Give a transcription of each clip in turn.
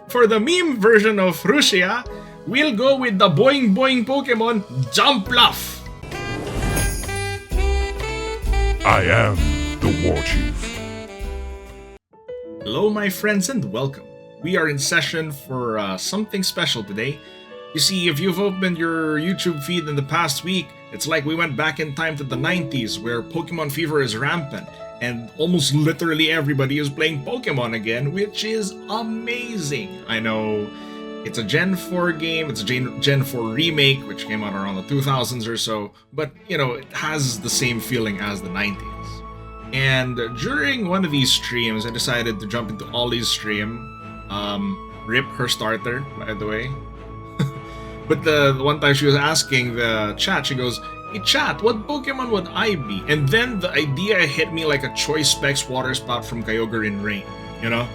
For the meme version of Rushia, we'll go with the boing boing Pokemon Jumpluff. I am the War Chief. Hello my friends and welcome. We are in session for something special today. You see, if you've opened your YouTube feed in the past week, it's like we went back in time to the 90s where Pokemon fever is rampant and almost literally everybody is playing Pokemon again, which is amazing. I know it's a Gen 4 game, it's a Gen 4 remake which came out around the 2000s or so, but you know, it has the same feeling as the 90s. And during one of these streams, I decided to jump into Ollie's stream. Rip her starter, by the way. But the one time she was asking the chat, she goes, "Hey chat, what Pokemon would I be?" And then the idea hit me like a Choice Specs water spout from Kyogre in Rain, you know?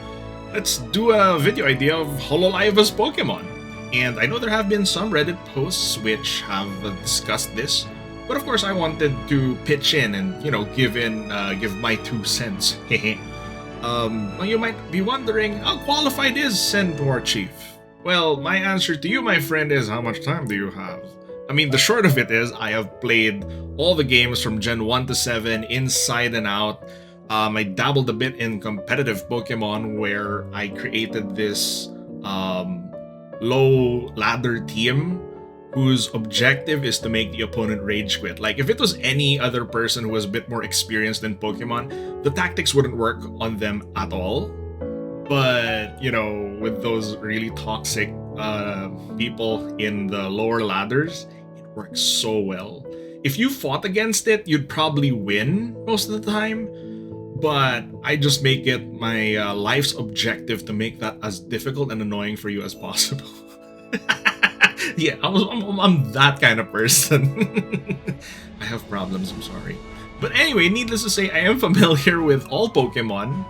Let's do a video idea of Hololive as Pokemon. And I know there have been some Reddit posts which have discussed this, but of course I wanted to pitch in and, you know, give my 2 cents. Well, you might be wondering, how qualified is War Chief? Well, my answer to you, my friend, is how much time do you have? I mean, the short of it is, I have played all the games from Gen 1 to 7, inside and out. I dabbled a bit in competitive Pokemon where I created this low ladder team whose objective is to make the opponent rage quit. Like, if it was any other person who was a bit more experienced in Pokemon, the tactics wouldn't work on them at all. But, you know, with those really toxic people in the lower ladders, it works so well. If you fought against it, you'd probably win most of the time. But I just make it my life's objective to make that as difficult and annoying for you as possible. Yeah, I'm that kind of person. I have problems, I'm sorry. But anyway, needless to say, I am familiar with all Pokemon,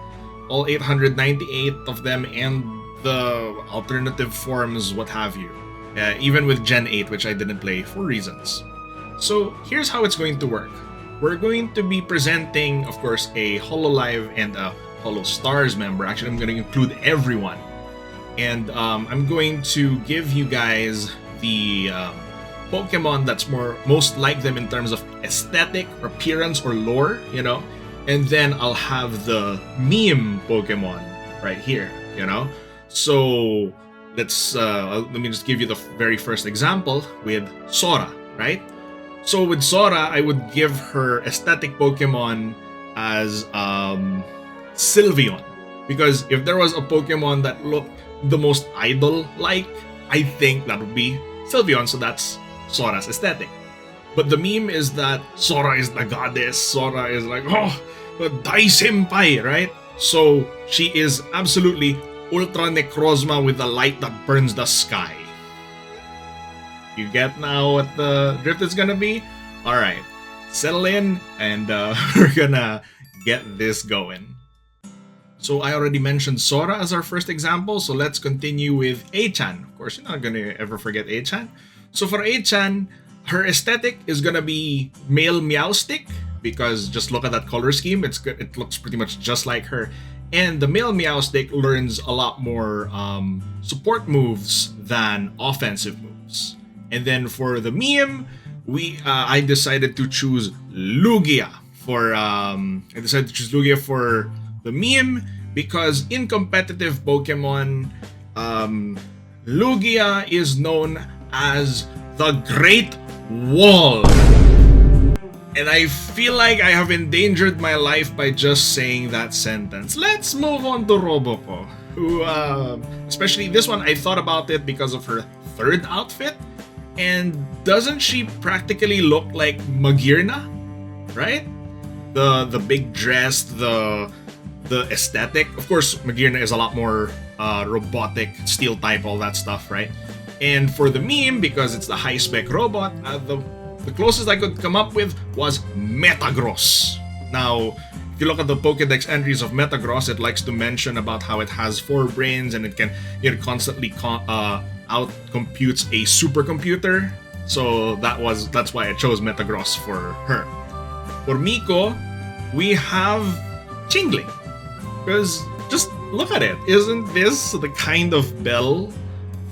all 898 of them, and the alternative forms, what have you. Even with Gen 8, which I didn't play for reasons. So here's how it's going to work. We're going to be presenting, of course, a Hololive and a Holostars member. Actually, I'm going to include everyone. And I'm going to give you guys the Pokemon that's most like them in terms of aesthetic, appearance, or lore, you know? And then I'll have the meme Pokemon right here, you know? So let me just give you the very first example with Sora, right? So with Sora, I would give her aesthetic Pokemon as Sylveon. Because if there was a Pokemon that looked the most idol-like, I think that would be Sylveon, so that's Sora's aesthetic. But the meme is that Sora is the goddess, Sora is like, oh, the Dai Senpai, right? So she is absolutely Ultra Necrozma with the light that burns the sky. You get now what the drift is gonna be? Alright, settle in and we're gonna get this going. So I already mentioned Sora as our first example, so let's continue with A-chan. Of course, you're not gonna ever forget A-chan. So for A-chan, her aesthetic is gonna be male Meowstic, because just look at that color scheme, it looks pretty much just like her. And the male Meowstic learns a lot more support moves than offensive moves. And then for the meme, I decided to choose Lugia for the meme, because in competitive Pokemon, Lugia is known as the Great Wall. And I feel like I have endangered my life by just saying that sentence. Let's move on to Roboco, who, especially this one, I thought about it because of her third outfit. And doesn't she practically look like Magirna, right? The big dress, the aesthetic. Of course, Magirna is a lot more robotic, steel type, all that stuff, right? And for the meme, because it's the high spec robot, the closest I could come up with was Metagross. Now, if you look at the Pokédex entries of Metagross, it likes to mention about how it has 4 brains and it constantly outcomputes a supercomputer. So that's why I chose Metagross for her. For Miko, we have Chingling. Because just look at it. Isn't this the kind of bell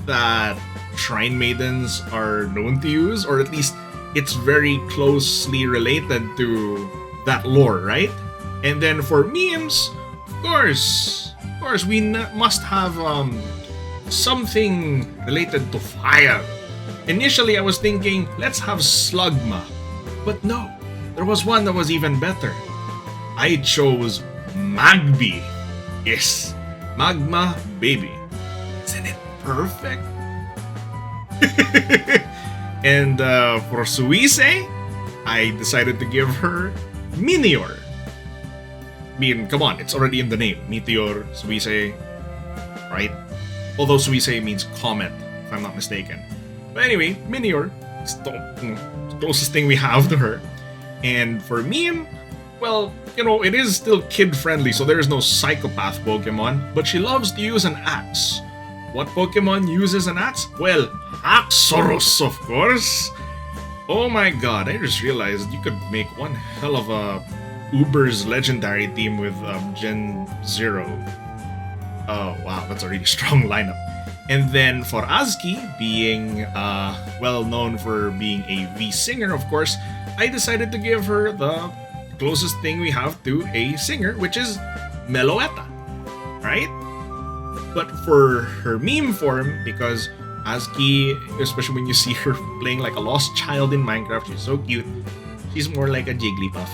that shrine maidens are known to use? Or at least it's very closely related to that lore, right? And then for memes, of course, we must have something related to fire. Initially, I was thinking, let's have Slugma. But no, there was one that was even better. I chose Magby. Yes, Magma Baby. Isn't it perfect? And for Suisei, I decided to give her Meteor. I mean, come on, it's already in the name. Meteor, Suisei, right? Although Suisei means comet, if I'm not mistaken. But anyway, Meteor is the closest thing we have to her. And for meme, well, it is still kid-friendly, so there is no psychopath Pokemon, but she loves to use an axe. What Pokemon uses an axe? Well, Haxorus, of course. Oh my god, I just realized you could make one hell of a Uber's legendary team with Gen 0. Oh wow, that's a really strong lineup. And then for AZKi, being well known for being a V singer, of course, I decided to give her the closest thing we have to a singer, which is Meloetta, right? But for her meme form, because AZKi, especially when you see her playing like a lost child in Minecraft, she's so cute. She's more like a Jigglypuff.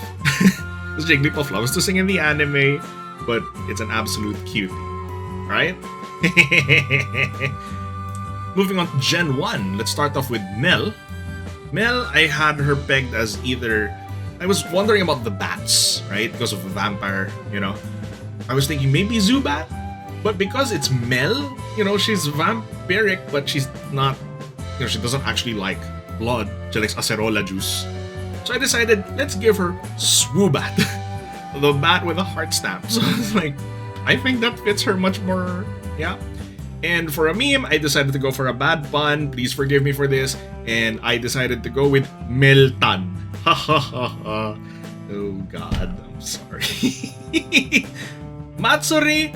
Because Jigglypuff loves to sing in the anime, but it's an absolute cutie, right? Moving on to Gen 1, let's start off with Mel. Mel, I had her pegged as either... I was wondering about the bats, right? Because of the vampire, I was thinking maybe Zubat, but because it's Mel, she's vampiric, but she's not, she doesn't actually like blood. She likes acerola juice. So I decided, let's give her Swoobat, the bat with a heart stamp. So it's like, I think that fits her much more, yeah. And for a meme, I decided to go for a bad pun. Please forgive me for this. And I decided to go with Meltan. Ha ha ha ha. Oh god, I'm sorry. Matsuri.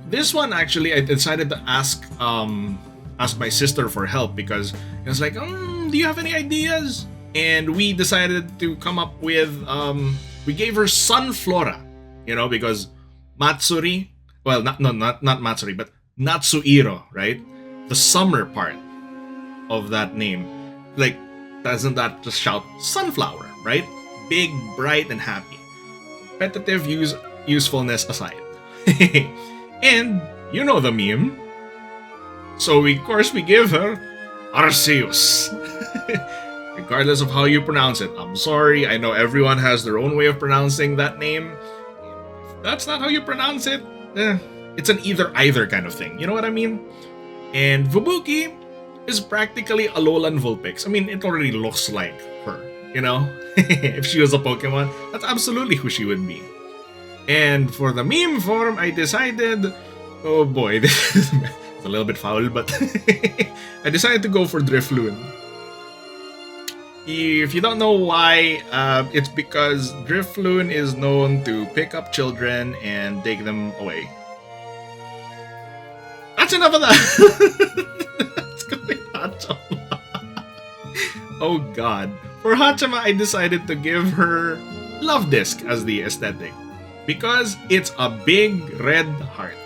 This one actually, I decided to ask my sister for help because I was like, do you have any ideas? And we decided to come up with, we gave her Sunflora, because Matsuri, well, not Matsuri, but Natsuhiro, right? The summer part of that name. Like, doesn't that just shout sunflower, right? Big, bright, and happy. Competitive usefulness aside. And, the meme. So, of course, we give her Arceus. Regardless of how you pronounce it. I'm sorry, I know everyone has their own way of pronouncing that name. If that's not how you pronounce it, it's an either-either kind of thing. You know what I mean? And Fubuki is practically Alolan Vulpix. I mean, it already looks like her, If she was a Pokemon, that's absolutely who she would be. And for the meme form, I decided... Oh boy, this is a little bit foul, but... I decided to go for Drifloon. If you don't know why, it's because Drifloon is known to pick up children and take them away. That's enough of that! Let's go with Haachama. Oh god. For Haachama, I decided to give her Love Disc as the aesthetic. Because it's a big red heart.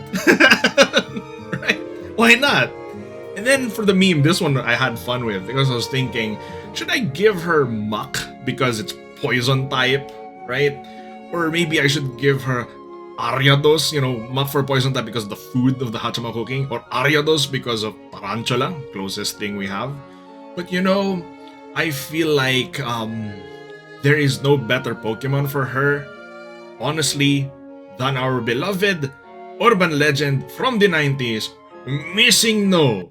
Right? Why not? And then for the meme, this one I had fun with because I was thinking, should I give her Muck because it's poison type, right? Or maybe I should give her Ariados, Muck for poison type because of the food of the Haachama cooking, or Ariados because of Tarantula, closest thing we have. But I feel like there is no better Pokemon for her, honestly, than our beloved urban legend from the 90s, Missing No.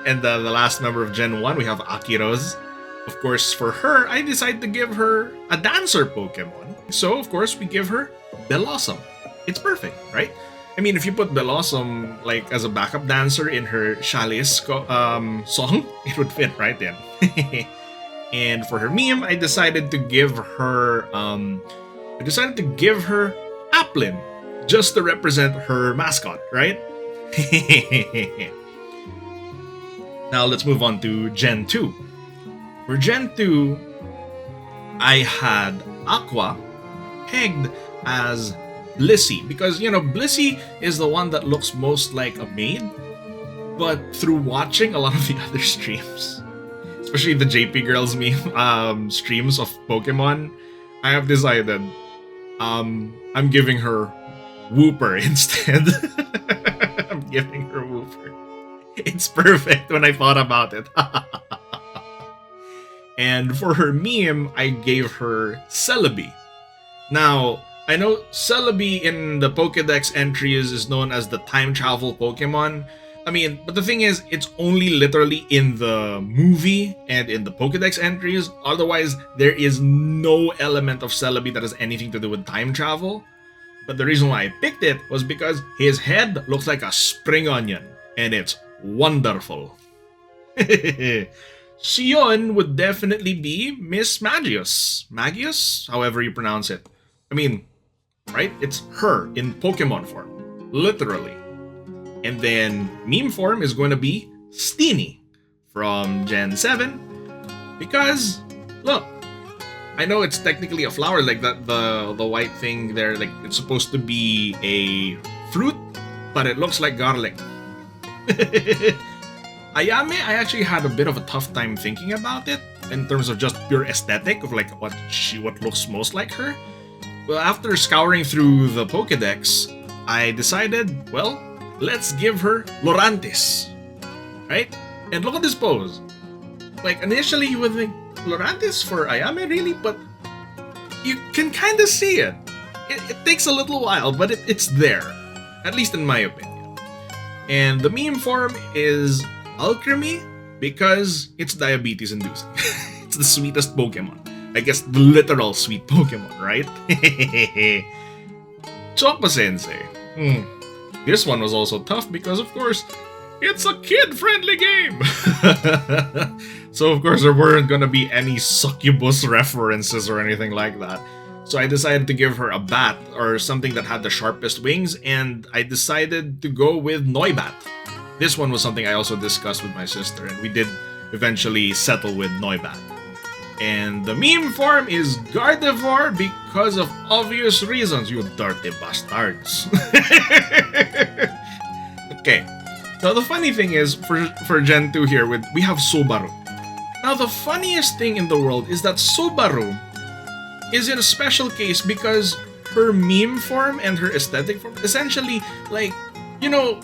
And the last member of Gen 1, we have Aki Rose. Of course, for her, I decided to give her a dancer Pokemon. So, of course, we give her Bellossom. It's perfect, right? I mean, if you put Bellossom as a backup dancer in her Chalice song, it would fit right then. And for her meme, I decided to give her Applin, just to represent her mascot, right? Now let's move on to Gen 2. For Gen 2, I had Aqua pegged as Blissey because, Blissey is the one that looks most like a maid. But through watching a lot of the other streams, especially the JP Girls meme streams of Pokemon, I have decided I'm giving her Wooper instead. I'm giving her Wooper. It's perfect when I thought about it. And for her meme, I gave her Celebi. Now, I know Celebi in the Pokédex entries is known as the time travel Pokemon. But the thing is, it's only literally in the movie and in the Pokédex entries. Otherwise, there is no element of Celebi that has anything to do with time travel. But the reason why I picked it was because his head looks like a spring onion, and it's wonderful. Shion would definitely be Miss Magius. Magius? However you pronounce it. Right? It's her in Pokemon form. Literally. And then meme form is going to be Steenie from Gen 7. Because, look, I know it's technically a flower, like that the white thing there, like it's supposed to be a fruit, but it looks like garlic. Ayame, I actually had a bit of a tough time thinking about it in terms of just pure aesthetic of like what looks most like her. Well, after scouring through the Pokédex, I decided, well, let's give her Lorantis, right? And look at this pose. Like initially you would think Lorantis for Ayame, really, but you can kind of see it. It takes a little while, but it's there, at least in my opinion. And the meme form is Alchemy because it's diabetes inducing. It's the sweetest Pokemon. I guess the literal sweet Pokemon, right? Choco-sensei. This one was also tough because, of course, it's a kid-friendly game. So, of course, there weren't gonna be any succubus references or anything like that. So I decided to give her a bat or something that had the sharpest wings, and I decided to go with Noibat. This one was something I also discussed with my sister, and we did eventually settle with Noibat. And the meme form is Gardevoir because of obvious reasons, you dirty bastards. Okay, now the funny thing is, for Gen 2 here, we have Subaru. Now the funniest thing in the world is that Subaru is in a special case because her meme form and her aesthetic form, essentially, like,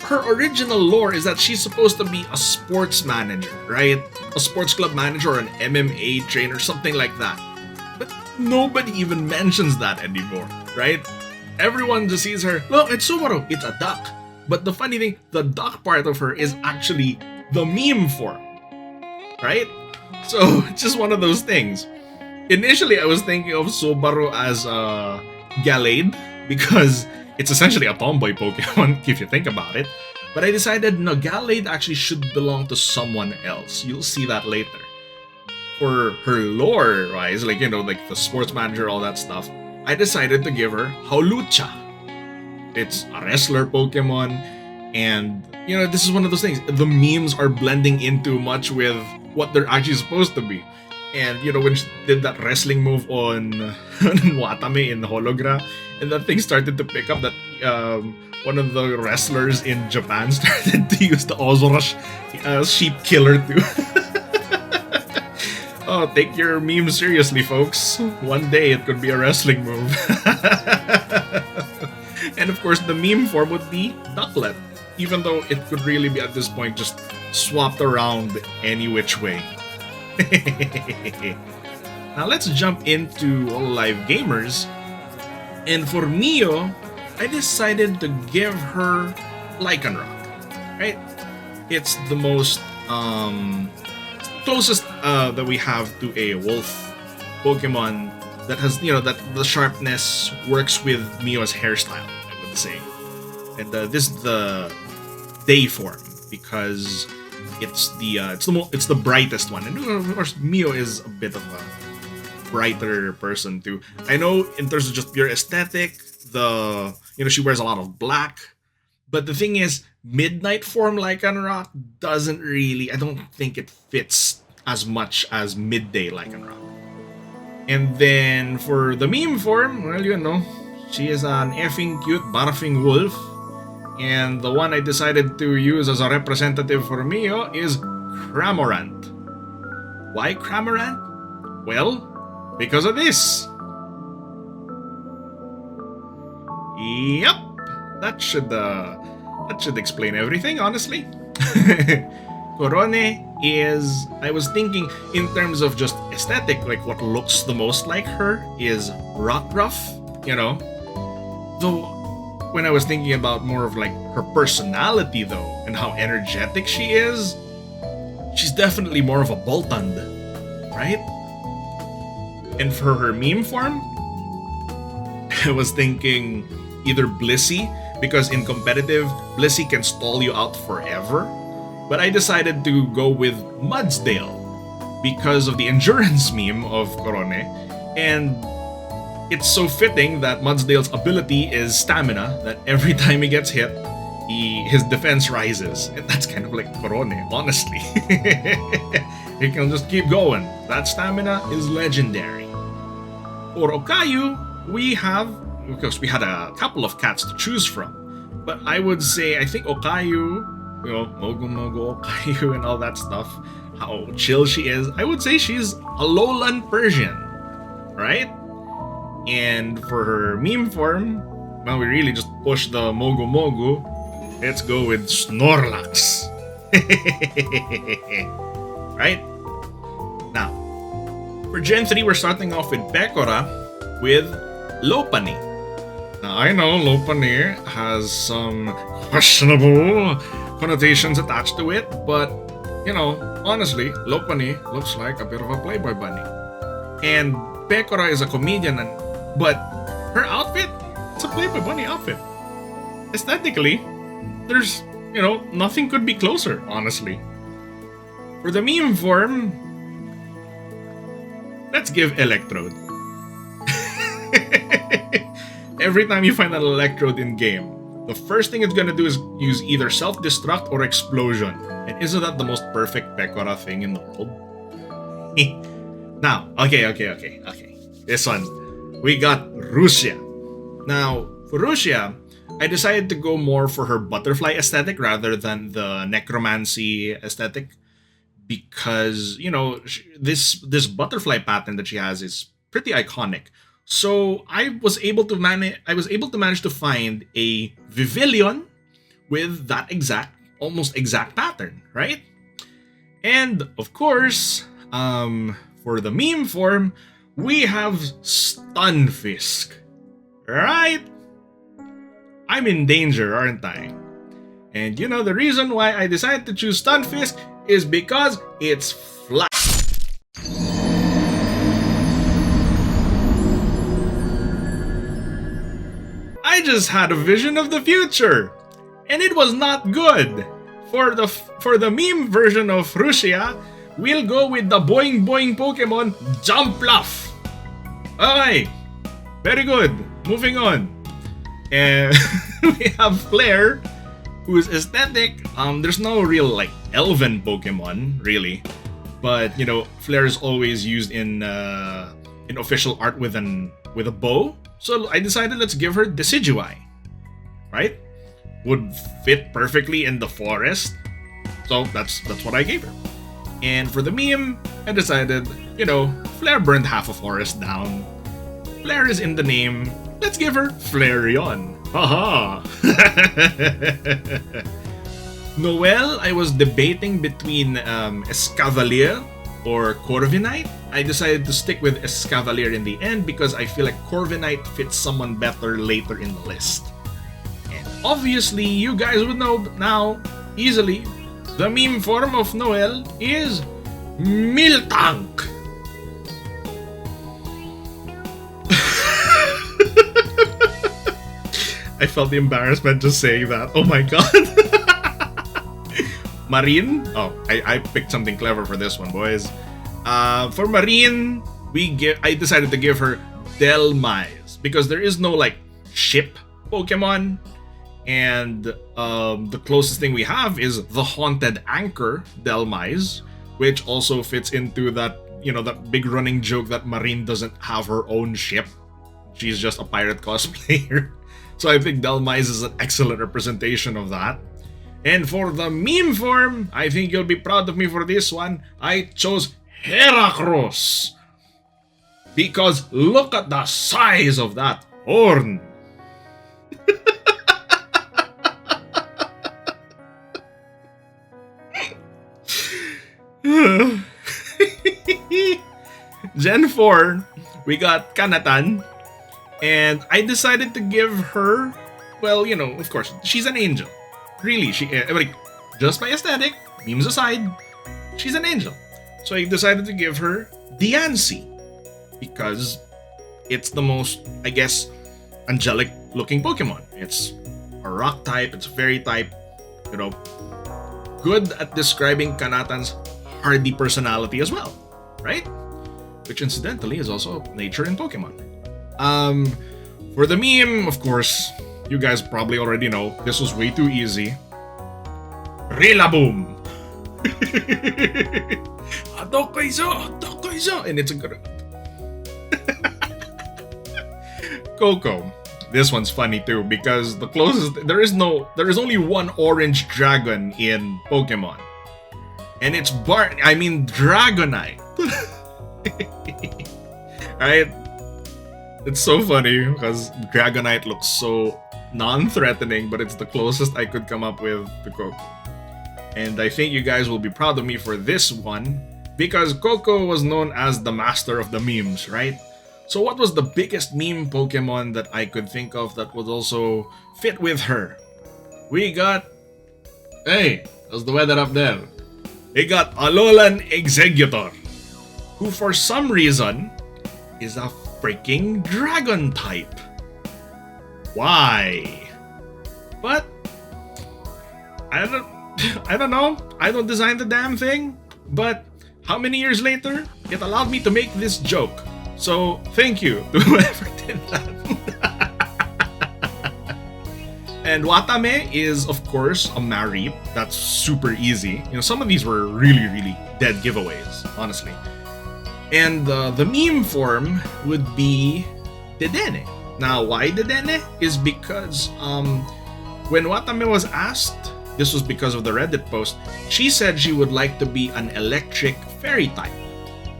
her original lore is that she's supposed to be a sports manager, right? A sports club manager or an MMA trainer, something like that. But nobody even mentions that anymore, right? Everyone just sees her, look, it's Subaru, it's a duck. But the funny thing, the duck part of her is actually the meme form, right? So, it's just one of those things. Initially, I was thinking of Subaru as Gallade, because it's essentially a tomboy Pokemon, if you think about it. But I decided, no, Gallade actually should belong to someone else. You'll see that later. For her lore-wise, like the sports manager, all that stuff, I decided to give her Hawlucha. It's a wrestler Pokemon, and, this is one of those things. The memes are blending in too much with what they're actually supposed to be. And, when she did that wrestling move on Watame in Hologra, and that thing started to pick up that one of the wrestlers in Japan started to use the Ozora sheep killer too. Oh, take your meme seriously, folks. One day it could be a wrestling move. And of course, the meme form would be Ducklet, even though it could really be at this point just swapped around any which way. Now let's jump into Hololive Gamers. And for Mio, I decided to give her Lycanroc, right? It's the most closest that we have to a wolf Pokemon that has, that the sharpness works with Mio's hairstyle, I would say. And this is the day form because it's the brightest one, and of course Mio is a bit of a brighter person too. I know in terms of just pure aesthetic, she wears a lot of black, but the thing is, midnight form Lycan Rock doesn't really. I don't think it fits as much as midday Lycan Rock. And then for the meme form, well, she is an effing cute barfing wolf. And the one I decided to use as a representative for Mio is Cramorant. Why Cramorant? Well, because of this. Yep, that should explain everything, honestly. Korone is, I was thinking in terms of just aesthetic, like what looks the most like her is Rockruff, Though when I was thinking about more of like her personality though, and how energetic she is, she's definitely more of a Botan, right? And for her meme form, I was thinking either Blissey, because in competitive, Blissey can stall you out forever. But I decided to go with Mudsdale because of the endurance meme of Korone, and it's so fitting that Mudsdale's ability is stamina, that every time he gets hit, his defense rises. And that's kind of like Korone, honestly. He can just keep going. That stamina is legendary. For Okayu, we had a couple of cats to choose from. But I would say, I think Okayu, Mogo Mogo Okayu and all that stuff, how chill she is, I would say she's a lowland Persian, right? And for her meme form, well, we really just push the Mogo Mogo. Let's go with Snorlax. Right? Now, for Gen 3, we're starting off with Pekora with Lopunny. Now, I know Lopunny has some questionable connotations attached to it, but, honestly, Lopunny looks like a bit of a Playboy bunny. And Pekora is a comedian, but her outfit, it's a Playboy bunny outfit. Aesthetically, there's, nothing could be closer, honestly. For the meme form, let's give Electrode. Every time you find an Electrode in game, the first thing it's gonna do is use either self-destruct or explosion. And isn't that the most perfect Pekora thing in the world? Now, okay. This one, we got Rushia. Now, for Rushia, I decided to go more for her butterfly aesthetic rather than the necromancy aesthetic, because this butterfly pattern that she has is pretty iconic. So I was able to manage to find a Vivillon with that almost exact pattern, right? And of course, for the meme form, we have Stunfisk, right? I'm in danger, aren't I? And the reason why I decided to choose Stunfisk is because it's flat. I just had a vision of the future, and it was not good. For the meme version of Rushia, we'll go with the Boing Boing Pokemon Jumpluff. Okay, very good. Moving on. And we have Flare, whose aesthetic, there's no real elven Pokemon really, but Flare is always used in official art with a bow. So I decided let's give her Decidueye, right? Would fit perfectly in the forest, so that's what I gave her. And for the meme, I decided, Flare burned half a forest down. Flare is in the name. Let's give her Flareon. Haha. Noel, I was debating between Escavalier or Corviknight. I decided to stick with Escavalier in the end because I feel like Corviknight fits someone better later in the list. And obviously, you guys would know now easily, the meme form of Noel is Miltank. I felt the embarrassment just saying that. Oh my god. Marine. Oh, I picked something clever for this one, boys. For Marine, I decided to give her Delmise because there is no like ship Pokemon, and the closest thing we have is the Haunted Anchor Delmise, which also fits into that that big running joke that Marine doesn't have her own ship. She's just a pirate cosplayer. So I think Delmise is an excellent representation of that. And for the meme form, I think you'll be proud of me for this one. I chose Heracross. Because look at the size of that horn. Gen 4, we got Kanatan. And I decided to give her, well, of course, she's an angel. Really, just by aesthetic, memes aside, she's an angel. So I decided to give her Diancie because it's the most, I guess, angelic looking Pokemon. It's a rock type, it's a fairy type, good at describing Kanatan's hardy personality as well, right? Which incidentally is also nature in Pokemon. For the meme, of course, you guys probably already know, this was way too easy. Rillaboom! And it's a good... Coco. This one's funny too, because the closest... There is only one orange dragon in Pokemon. And it's Dragonite. Right? It's so funny because Dragonite looks so non-threatening, but it's the closest I could come up with to Coco. And I think you guys will be proud of me for this one because Coco was known as the master of the memes, right? So what was the biggest meme Pokemon that I could think of that would also fit with her? We got... Hey, how's the weather up there? We got Alolan Exeggutor, who for some reason is a freaking dragon type. Why? But I don't know. I don't design the damn thing. But how many years later, it allowed me to make this joke. So thank you to whoever did that. And Watame is, of course, a Marip. That's super easy. Some of these were really, really dead giveaways, honestly. And the meme form would be Dedenne. Now, why Dedenne? Is because when Watame was asked, this was because of the Reddit post, she said she would like to be an electric fairy type.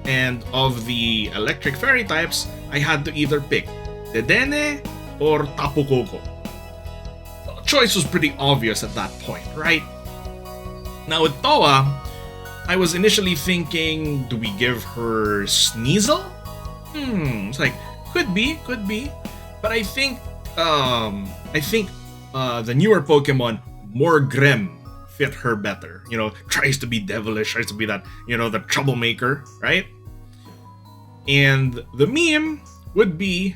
And of the electric fairy types, I had to either pick Dedenne or Tapu Koko. The choice was pretty obvious at that point, right? Now with Towa, I was initially thinking, do we give her Sneasel? It's like, could be. But I think the newer Pokemon, Morgrem, fit her better. Tries to be devilish, tries to be that, the troublemaker, right? And the meme would be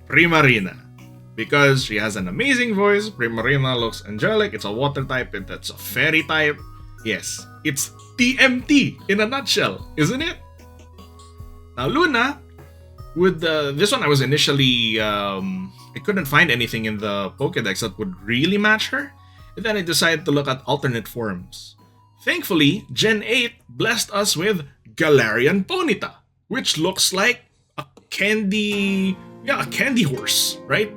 Primarina. Because she has an amazing voice, Primarina looks angelic, it's a water type, it's a fairy type. Yes, it's TMT in a nutshell, isn't it? Now Luna, with this one I was initially, I couldn't find anything in the Pokédex that would really match her. And then I decided to look at alternate forms. Thankfully, Gen 8 blessed us with Galarian Ponyta, which looks like a candy horse, right?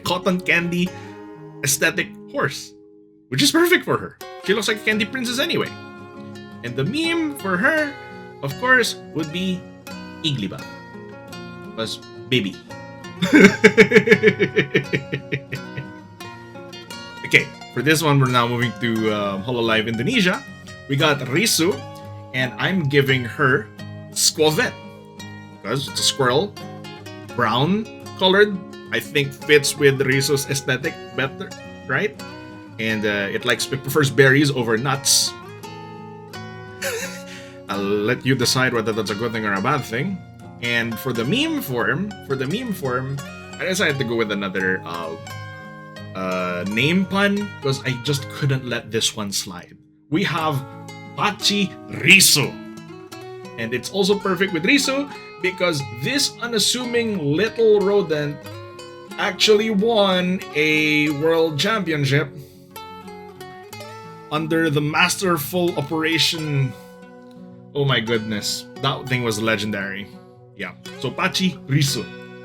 Cotton candy aesthetic horse, which is perfect for her. She looks like a candy princess anyway. And the meme for her, of course, would be Igglybuff. Because baby. Okay, for this one, we're now moving to Hololive Indonesia. We got Risu, and I'm giving her Squavette. Because it's a squirrel, brown colored, I think fits with Risu's aesthetic better, right? And it prefers berries over nuts. I'll let you decide whether that's a good thing or a bad thing. And for the meme form, I decided to go with another name pun because I just couldn't let this one slide. We have Pachi Risu. And it's also perfect with Risu because this unassuming little rodent actually won a world championship under the masterful operation. Oh my goodness, that thing was legendary. Yeah, so Pachi Risu.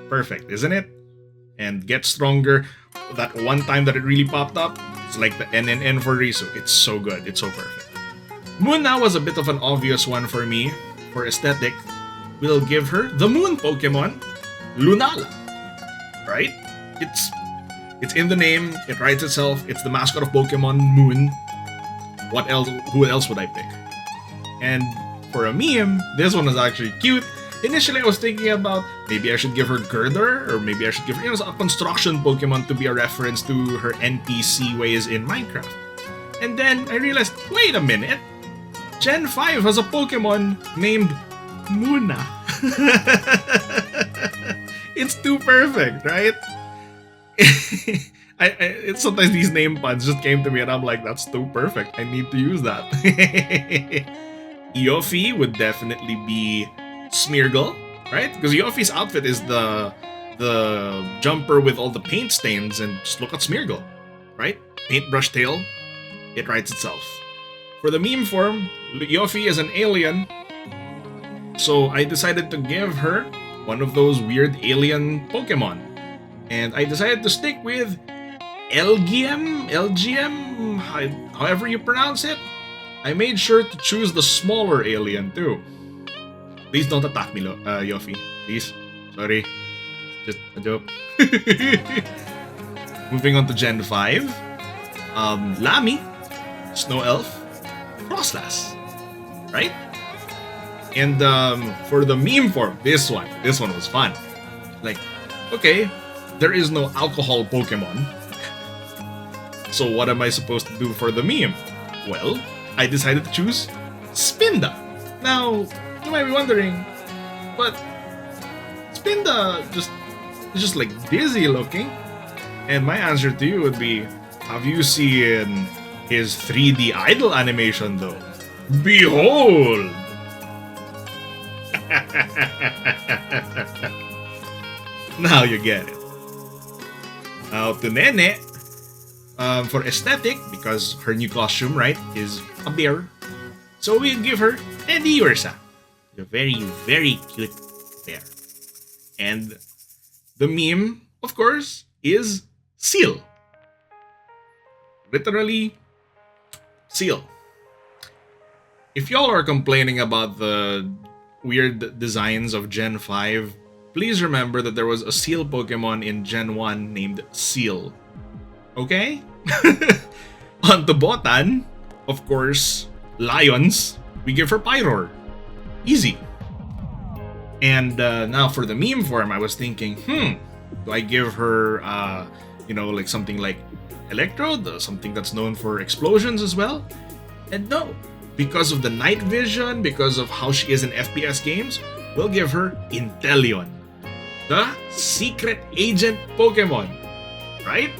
Perfect, isn't it? And get stronger. That one time that it really popped up, it's like the NNN for Risu. It's so good, it's so perfect. Moona was a bit of an obvious one for me. For aesthetic, we'll give her the moon Pokemon, Lunala. Right? It's in the name, it writes itself, it's the mascot of Pokemon Moon. What else? Who else would I pick? And for a meme, this one was actually cute. Initially, I was thinking about maybe I should give her Girder, or maybe I should give her a construction Pokemon to be a reference to her NPC ways in Minecraft. And then I realized, wait a minute, Gen 5 has a Pokemon named Moona. It's too perfect, right? Sometimes these name puns just came to me and I'm like, that's too perfect. I need to use that. Iofi would definitely be Smeargle, right? Because Iofi's outfit is the jumper with all the paint stains, and just look at Smeargle, right? Paintbrush tail, it writes itself. For the meme form, Iofi is an alien, so I decided to give her one of those weird alien Pokemon. And I decided to stick with LGM, however you pronounce it. I made sure to choose the smaller alien too. Please don't attack me, Iofi. Please. Sorry. Just a joke. Moving on to Gen 5. Lamy, Snow Elf, Frostlass. Right? And for the meme form, this one was fun. Like, okay, there is no alcohol Pokemon. So what am I supposed to do for the meme? Well, I decided to choose Spinda. Now, you might be wondering, but Spinda is just like dizzy looking. And my answer to you would be, have you seen his 3D idol animation though? Behold! Now you get it. Now to Nene, for aesthetic, because her new costume, right, is a bear. So we give her Teddy Ursa. A very, very cute bear. And the meme, of course, is Seal. Literally, Seal. If y'all are complaining about the weird designs of Gen 5, please remember that there was a Seal Pokemon in Gen 1 named Seal. Okay? On to Botan, of course, Lions, we give her Pyroar. Easy. And now for the meme form, I was thinking, do I give her, like something like Electrode, something that's known for explosions as well? And no, because of the night vision, because of how she is in FPS games, we'll give her Inteleon, the secret agent Pokemon, right?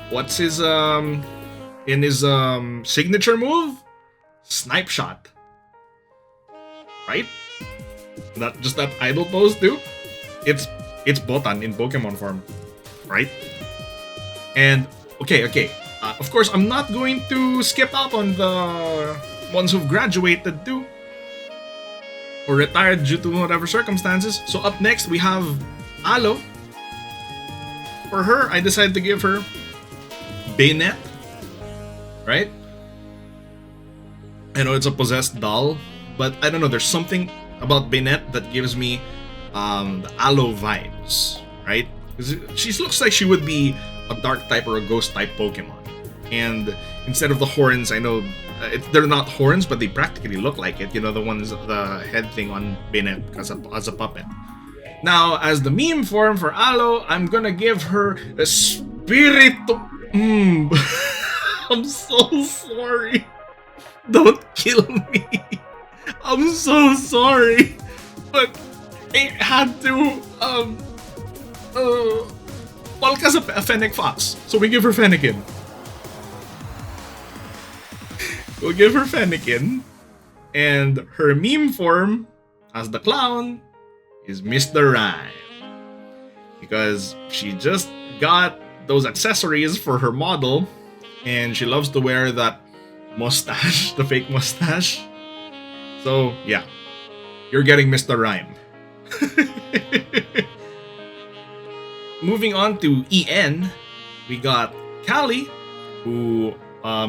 What's his signature move? Snipe Shot. Right? Not just that idle pose too. It's Botan in Pokemon form, right? And okay. Of course, I'm not going to skip out on the ones who've graduated too, or retired due to whatever circumstances. So up next we have Aloe. For her, I decided to give her Bayonet, right? I know it's a possessed doll, but I don't know, there's something about Bayonet that gives me the Aloe vibes, right? She looks like she would be a dark type or a ghost type Pokemon. And instead of the horns, I know they're not horns, but they practically look like it. You know, the head thing on Bayonet as a puppet. Now, as the meme form for Aloe, I'm gonna give her a Spiritomb. I'm so sorry. Don't kill me. I'm so sorry. But I had to Polka's a Fennec Fox, so we give her Fennekin. We'll give her Fennekin. And her meme form, as the clown, is Mr. Rhyme. Because she just got those accessories for her model, and she loves to wear that mustache, the fake mustache. So, yeah. You're getting Mr. Rhyme. Moving on to EN, we got Callie, who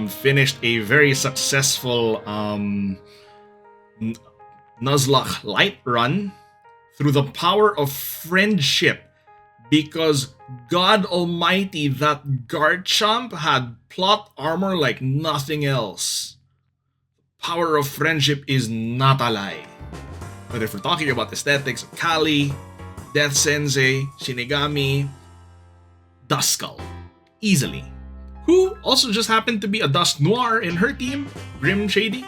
finished a very successful Nuzlocke light run through the power of friendship, because God Almighty, that Garchomp had plot armor like nothing else. Power of friendship is not a lie. But if we're talking about aesthetics of Callie, Death Sensei, Shinigami, Duskull, easily. Who also just happened to be a Dusk Noir in her team, Grim Shady.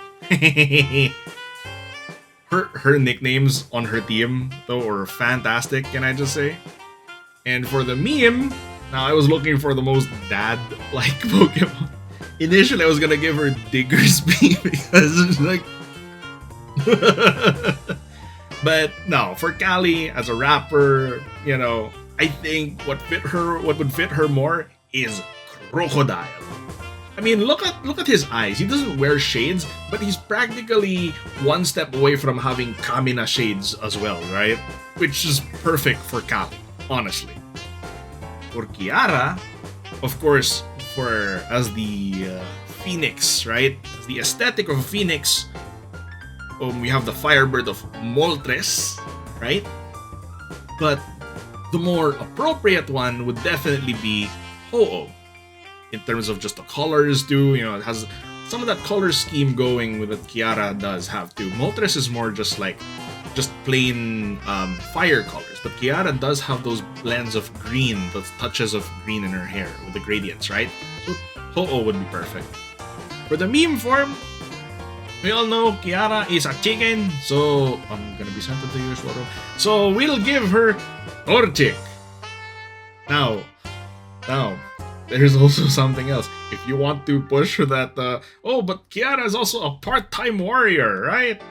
her nicknames on her team, though, are fantastic, can I just say? And for the meme, now I was looking for the most dad-like Pokemon. Initially, I was gonna give her Diggersby because it's like... But no, for Callie as a rapper, you know, I think what would fit her more is Crocodile. I mean, look at his eyes. He doesn't wear shades, but he's practically one step away from having Kamina shades as well, right? Which is perfect for Callie, honestly. For Kiara, of course, as the Phoenix, right? As the aesthetic of a Phoenix, we have the Firebird of Moltres, right? But the more appropriate one would definitely be Ho-Oh. In terms of just the colors too, you know, it has some of that color scheme going with what Kiara does have too. Moltres is more just plain fire colors, but Kiara does have those blends of green, those touches of green in her hair with the gradients, right? So Ho-Oh would be perfect. For the meme form, we all know Kiara is a chicken, so I'm gonna be sent to you, Subaru. So we'll give her Torchic. Now, there's also something else. If you want to push for that, but Kiara is also a part-time warrior, right?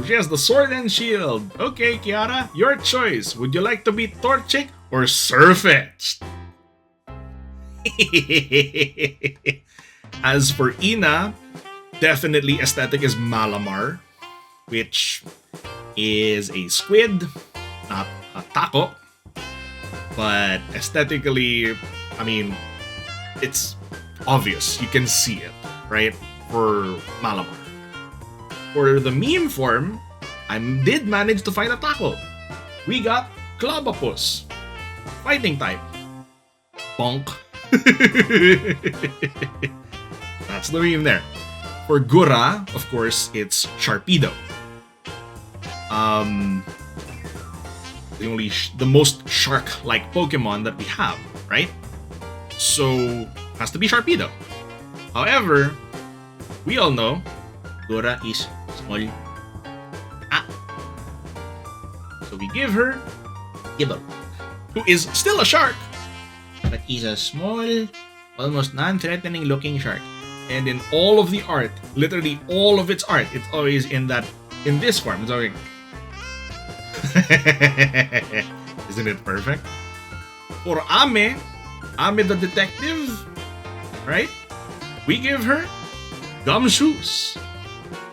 She has the sword and shield. Okay, Kiara, your choice. Would you like to be Torchic or Surfetched? As for Ina, definitely aesthetic is Malamar, which is a squid, not a taco. But aesthetically, I mean, it's obvious. You can see it, right? For Malamar. For the meme form, I did manage to find a taco. We got Clobopus, fighting type. Bonk. That's the meme there. For Gura, of course, it's Sharpedo. The most shark-like Pokemon that we have, right? So, has to be Sharpedo. However, we all know Gura is small. So we give her Gibble, who is still a shark, but is a small, almost non-threatening looking shark. And in all of the art, literally all of its art, it's always in this form. It's always... Isn't it perfect? For Ame the detective, right? We give her Gumshoes.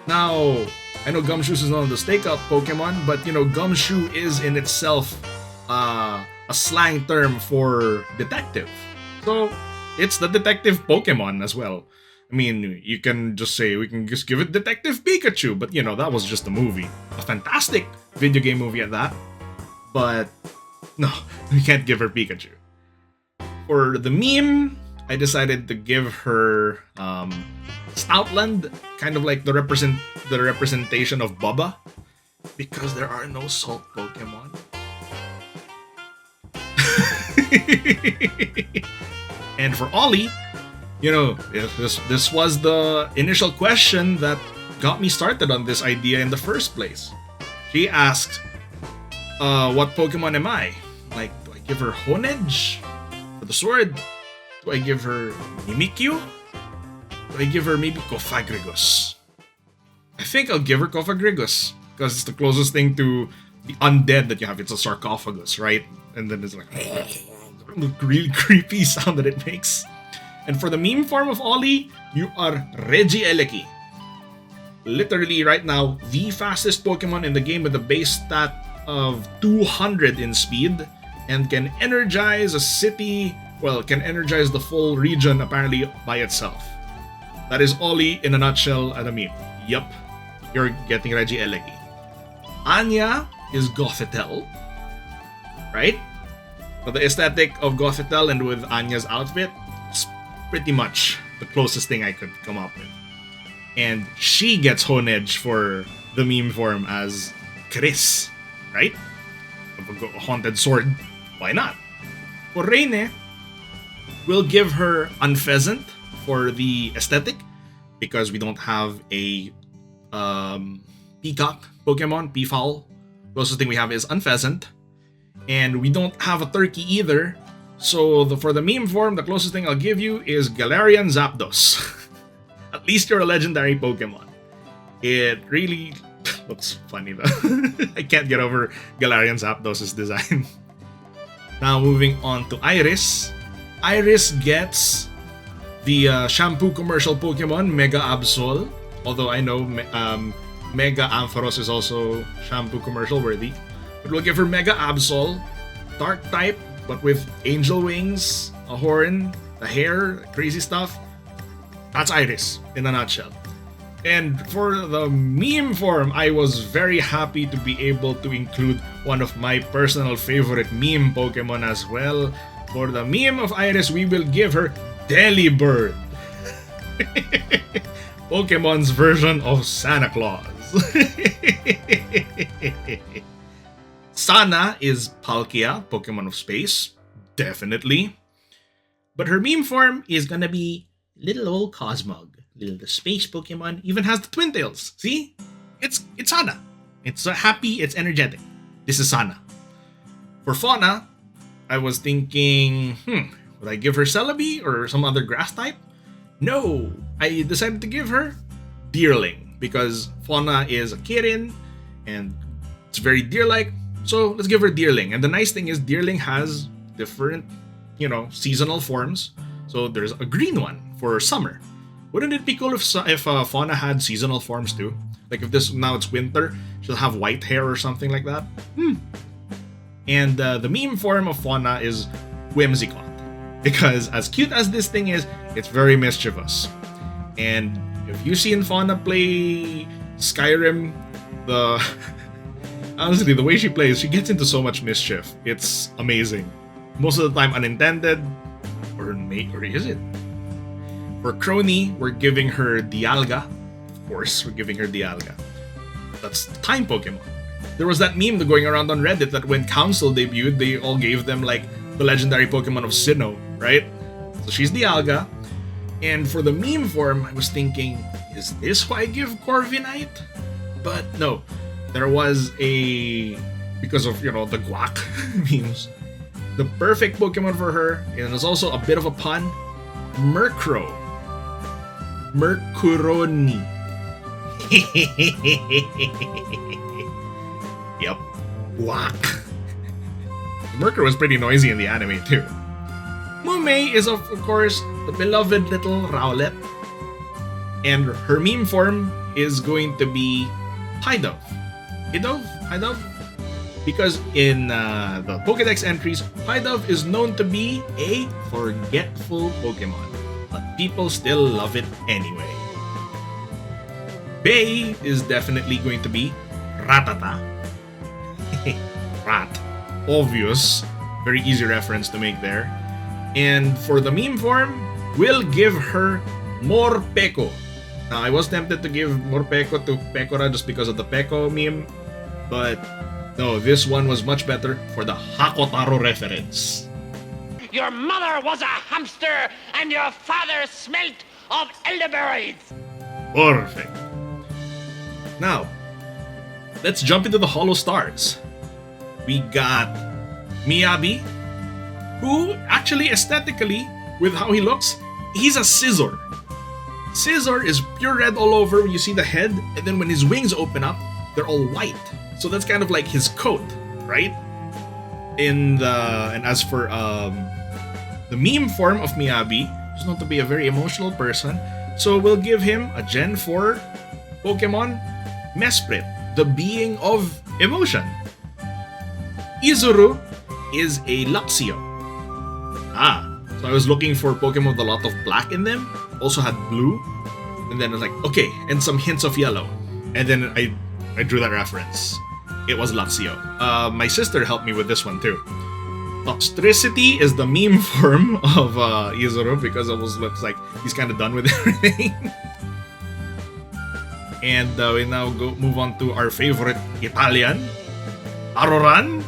Now, I know Gumshoes is not the stakeout Pokemon, but you know, Gumshoe is in itself a slang term for detective. So, it's the detective Pokemon as well. I mean, you can just say, we can just give it Detective Pikachu, but you know, that was just a movie. A fantastic video game movie at that. But, no, we can't give her Pikachu. For the meme, I decided to give her Stoutland, kind of like the representation of Bubba, because there are no salt Pokemon. And for Ollie, you know, this was the initial question that got me started on this idea in the first place. She asked, what Pokemon am I? Like, do I give her Honedge? the sword, do I give her Mimikyu? Do I give her maybe Cofagrigus? I think I'll give her Cofagrigus because it's the closest thing to the undead that you have. It's a sarcophagus, right? And then it's like the really creepy sound that it makes. And for the meme form of Ollie, you are Regieleki. Literally right now, the fastest Pokemon in the game with a base stat of 200 in speed and can energize a city, well, can energize the full region apparently by itself. That is Ollie in a nutshell at a meme. Yup, you're getting Regieleki. Anya is Gothitelle, right? So the aesthetic of Gothitelle and with Anya's outfit, it's pretty much the closest thing I could come up with. And she gets Honedge for the meme form as Chris, right? A haunted sword, why not? For Reine, we'll give her Unpheasant for the aesthetic because we don't have a peacock Pokemon, Peafowl. Closest thing we have is Unpheasant. And we don't have a turkey either. So for the meme form, the closest thing I'll give you is Galarian Zapdos. At least you're a legendary Pokemon. It really looks funny though. I can't get over Galarian Zapdos' design. Now moving on to Iris. Iris gets the shampoo commercial Pokemon, Mega Absol. Although I know Mega Ampharos is also shampoo commercial worthy. But we'll give her Mega Absol, Dark type, but with angel wings, a horn, the hair, crazy stuff. That's Iris in a nutshell. And for the meme form, I was very happy to be able to include one of my personal favorite meme Pokemon as well. For the meme of Iris, we will give her Delibird. Pokemon's version of Santa Claus. Sana is Palkia, Pokemon of Space. Definitely. But her meme form is gonna be little old Cosmog. The space Pokemon even has the twin tails. See? It's Sana. It's happy, it's energetic. This is Sana. For Fauna, I was thinking, would I give her Celebi or some other grass type? No, I decided to give her Deerling because Fauna is a Kirin and it's very deer-like. So let's give her Deerling. And the nice thing is Deerling has different, seasonal forms. So there's a green one for summer. Wouldn't it be cool if Fauna had seasonal forms too? Like if now it's winter, she'll have white hair or something like that. And the meme form of Fauna is Whimsicott. Because as cute as this thing is, it's very mischievous. And if you've seen Fauna play Skyrim, honestly, the way she plays, she gets into so much mischief. It's amazing. Most of the time unintended, or is it? For Crony, we're giving her Dialga. Of course, we're giving her Dialga. That's Time Pokemon. There was that meme going around on Reddit that when Council debuted, they all gave them like the legendary Pokemon of Sinnoh, right? So she's Dialga. And for the meme form, I was thinking, is this why I give Corviknight? But no, there was because of, the guac memes, the perfect Pokemon for her, and it's also a bit of a pun, Murkrow. Murkuroni. Yep. Guac. Murkrow was pretty noisy in the anime too. Mumei is of course the beloved little Rowlet. And her meme form is going to be Hydove. Hydove? Because in the Pokédex entries, Hydove is known to be a forgetful Pokemon. But people still love it anyway. Bay is definitely going to be Rattata. Rat. Obvious. Very easy reference to make there. And for the meme form, we'll give her Morpeko. Now, I was tempted to give Morpeko to Pekora just because of the Peko meme. But no, this one was much better for the Hakotaro reference. Your mother was a hamster and your father smelt of elderberries. Perfect. Now, let's jump into the Holostars. We got Miyabi, who actually aesthetically, with how he looks, he's a scissor. Scissor is pure red all over when you see the head, and then when his wings open up, they're all white. So that's kind of like his coat, right? And as for the meme form of Miyabi, who's known to be a very emotional person, so we'll give him a Gen 4 Pokemon Mesprit, the being of emotion. Izuru is a Luxio. So I was looking for Pokemon with a lot of black in them, also had blue, and then I was like, okay, and some hints of yellow. And then I drew that reference. It was Luxio. My sister helped me with this one too. Toxtricity is the meme form of Izuru because it looks like he's kind of done with everything. And we now move on to our favorite Italian, Aroran.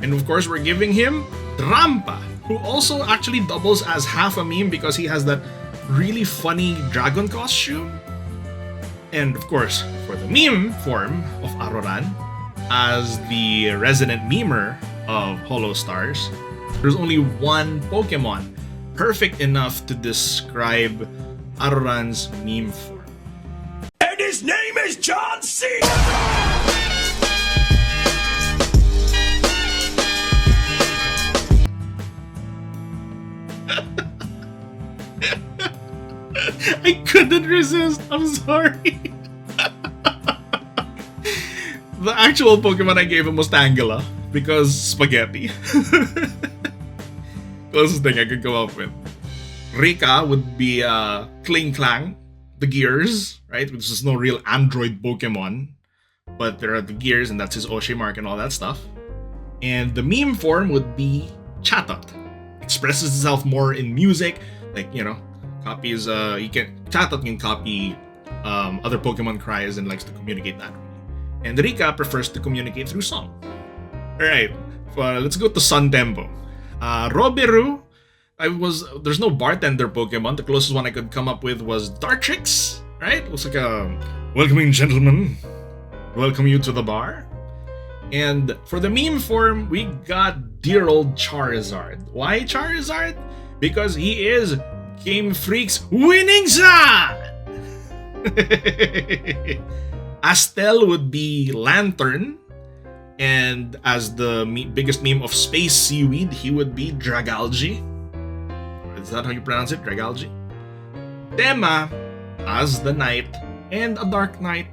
And of course, we're giving him Drampa, who also actually doubles as half a meme because he has that really funny dragon costume. And of course, for the meme form of Aroran, as the resident memer of Holostars, there's only one Pokemon perfect enough to describe Aroran's meme form. And his name is John C. I couldn't resist. I'm sorry. The actual Pokemon I gave him was Tangela because spaghetti. Closest thing I could come up with. Rika would be Kling Klang, the gears, right? Which is no real android Pokemon, but there are the gears, and that's his Oshie mark and all that stuff. And the meme form would be Chatot. Expresses itself more in music, like, you know, copies. Chatot can copy other Pokemon cries and likes to communicate that way. And Rika prefers to communicate through song. Alright, let's go to Sun Tempo. Roberu, there's no bartender Pokemon. The closest one I could come up with was Dartrix, right? Looks like a welcoming gentleman. Welcome you to the bar. And for the meme form, we got dear old Charizard. Why Charizard? Because he is Game Freak's winning son! Astel would be Lantern, and as the biggest meme of Space Seaweed, he would be Dragalge. Is that how you pronounce it? Dragalge? Tema as the Knight and a Dark Knight.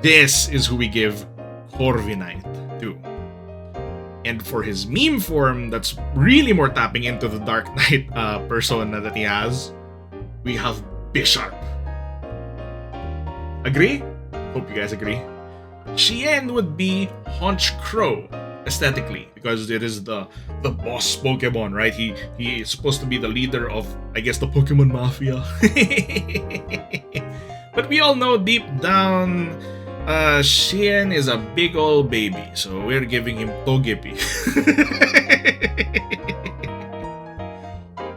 This is who we give Corviknight to. And for his meme form, that's really more tapping into the Dark Knight persona that he has, we have Bisharp. Agree? Hope you guys agree. Shion would be Haunch Crow aesthetically because it is the boss Pokemon, right? He is supposed to be the leader of, I guess, the Pokemon Mafia. But we all know deep down, Shion is a big old baby, so we're giving him Togepi.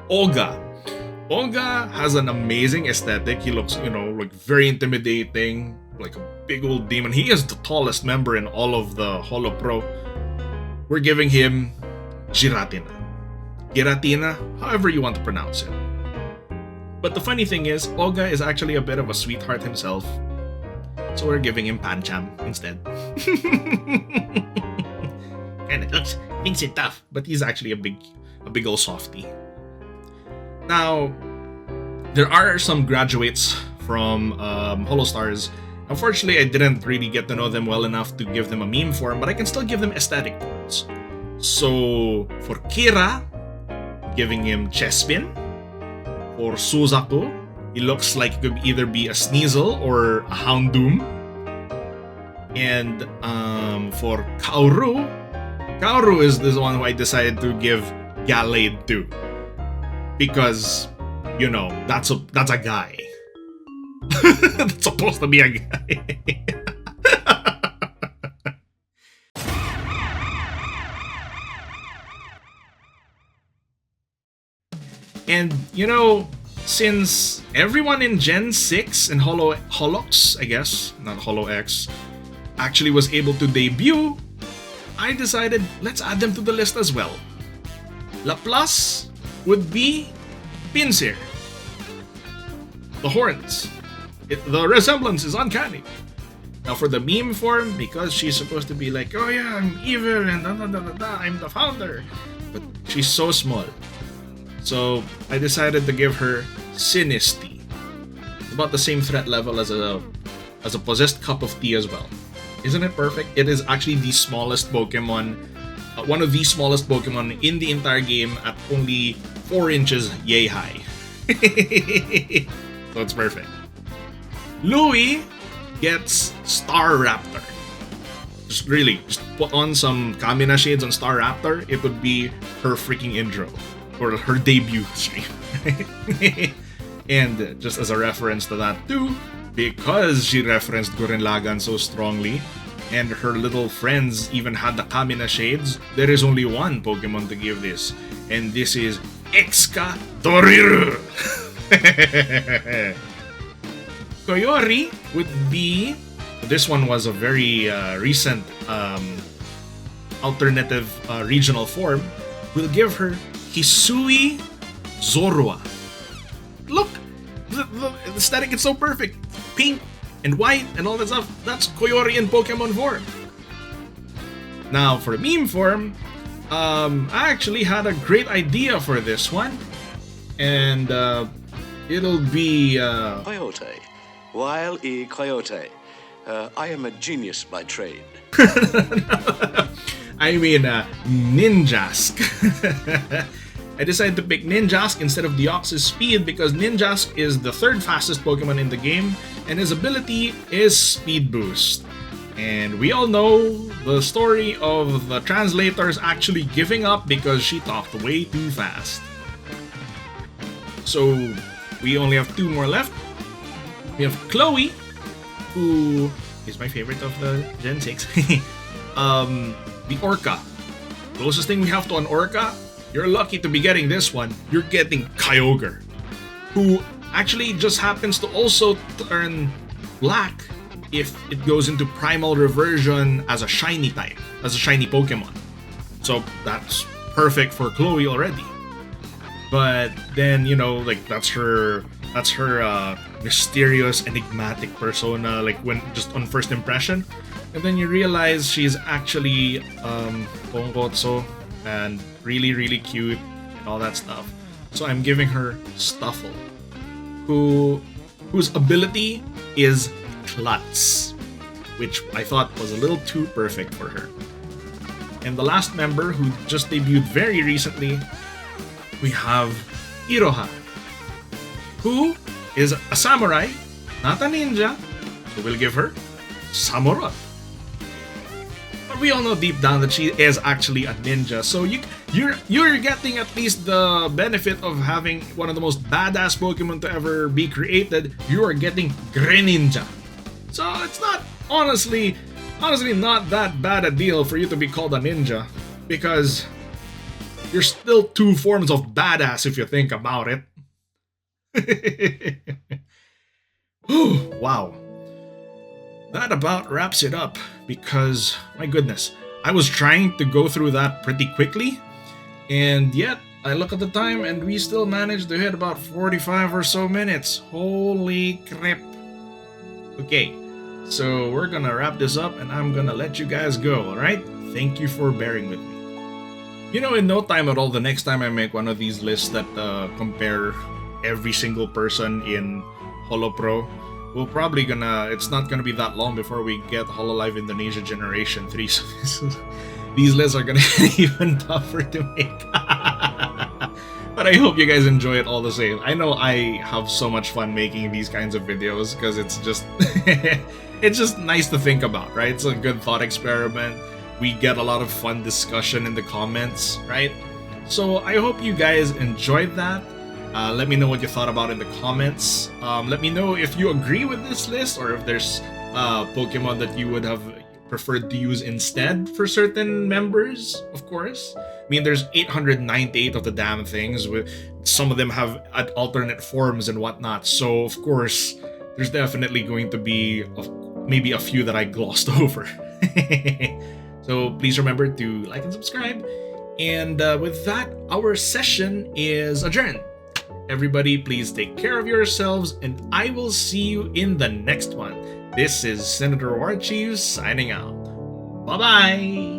Olga has an amazing aesthetic. He looks, like very intimidating, like a big old demon. He is the tallest member in all of the Holo Pro. We're giving him Giratina. Giratina, however you want to pronounce it. But the funny thing is, Olga is actually a bit of a sweetheart himself. So we're giving him Pancham instead. Kinda thinks it tough, but he's actually a big old softie. Now, there are some graduates from Holostars. Unfortunately, I didn't really get to know them well enough to give them a meme form, but I can still give them aesthetic forms. So, for Kira, giving him Chespin. For Suzaku, he looks like he could either be a Sneasel or a Houndoom. And for Kaoru is the one who I decided to give Gallade to. Because, that's a guy. That's supposed to be a guy. And, since everyone in Gen 6 and Holox, I guess, not Holo X, actually was able to debut, I decided let's add them to the list as well. Laplace would be Pinsir. The horns. The resemblance is uncanny. Now for the meme form, because she's supposed to be like, oh yeah, I'm evil and I'm the founder. But she's so small. So I decided to give her Sinisty. It's about the same threat level as a possessed cup of tea as well. Isn't it perfect? It is actually the smallest Pokemon, one of the smallest Pokemon in the entire game at only 4 inches yay high. So it's perfect. Louie gets Star Raptor. Just put on some Kamina shades on Star Raptor, it would be her freaking intro. Or her debut stream. And just as a reference to that too, because she referenced Gurren Lagann so strongly, and her little friends even had the Kamina shades, there is only one Pokemon to give this, and this is Excadoriru! Koyori would be... This one was a very recent alternative regional form. We'll give her Hisui Zorua. Look! The aesthetic is so perfect. Pink and white and all that stuff. That's Koyori in Pokemon form. Now, for the meme form, I actually had a great idea for this one. And it'll be... Coyote. Wile E. Coyote. I am a genius by trade. I mean, Ninjask. I decided to pick Ninjask instead of Deoxys Speed because Ninjask is the 3rd fastest Pokemon in the game, and his ability is Speed Boost. And we all know the story of the translators actually giving up because she talked way too fast. So, we only have 2 more left. We have Chloe, who is my favorite of the Gen 6. The Orca. Closest thing we have to an Orca, you're lucky to be getting this one. You're getting Kyogre, who actually just happens to also turn black if it goes into Primal Reversion as a shiny type, as a shiny Pokemon. So that's perfect for Chloe already. But then, you know, like that's her mysterious, enigmatic persona, like when just on first impression. And then you realize she's actually Pongotso and really, really cute and all that stuff. So I'm giving her Stuffle, whose ability is Klutz, which I thought was a little too perfect for her. And the last member who just debuted very recently, we have Iroha, who is a samurai, not a ninja, so we'll give her Samurott. But we all know deep down that she is actually a ninja, so you're getting at least the benefit of having one of the most badass Pokemon to ever be created. You are getting Greninja. So it's not honestly not that bad a deal for you to be called a ninja, because you're still 2 forms of badass if you think about it. Whew, wow. That about wraps it up, because, my goodness, I was trying to go through that pretty quickly, and yet I look at the time and we still managed to hit about 45 or so minutes. Holy crap. Okay, so we're gonna wrap this up and I'm gonna let you guys go, alright? Thank you for bearing with me. You know, in no time at all, the next time I make one of these lists that compare every single person in Holo Pro, it's not gonna be that long before we get Hololive Indonesia Generation 3, so these lists are gonna be even tougher to make. But I hope you guys enjoy it all the same. I know I have so much fun making these kinds of videos, because it's just it's just nice to think about, right? It's a good thought experiment. We get a lot of fun discussion in the comments, right? So I hope you guys enjoyed that. Let me know what you thought about in the comments. Let me know if you agree with this list, or if there's Pokemon that you would have preferred to use instead for certain members, of course. I mean, there's 898 of the damn things, with some of them have alternate forms and whatnot, so of course there's definitely going to be maybe a few that I glossed over. So please remember to like and subscribe, And with that, our session is adjourned. Everybody, please take care of yourselves, and I will see you in the next one. This is Senator Warchief signing out. Bye-bye!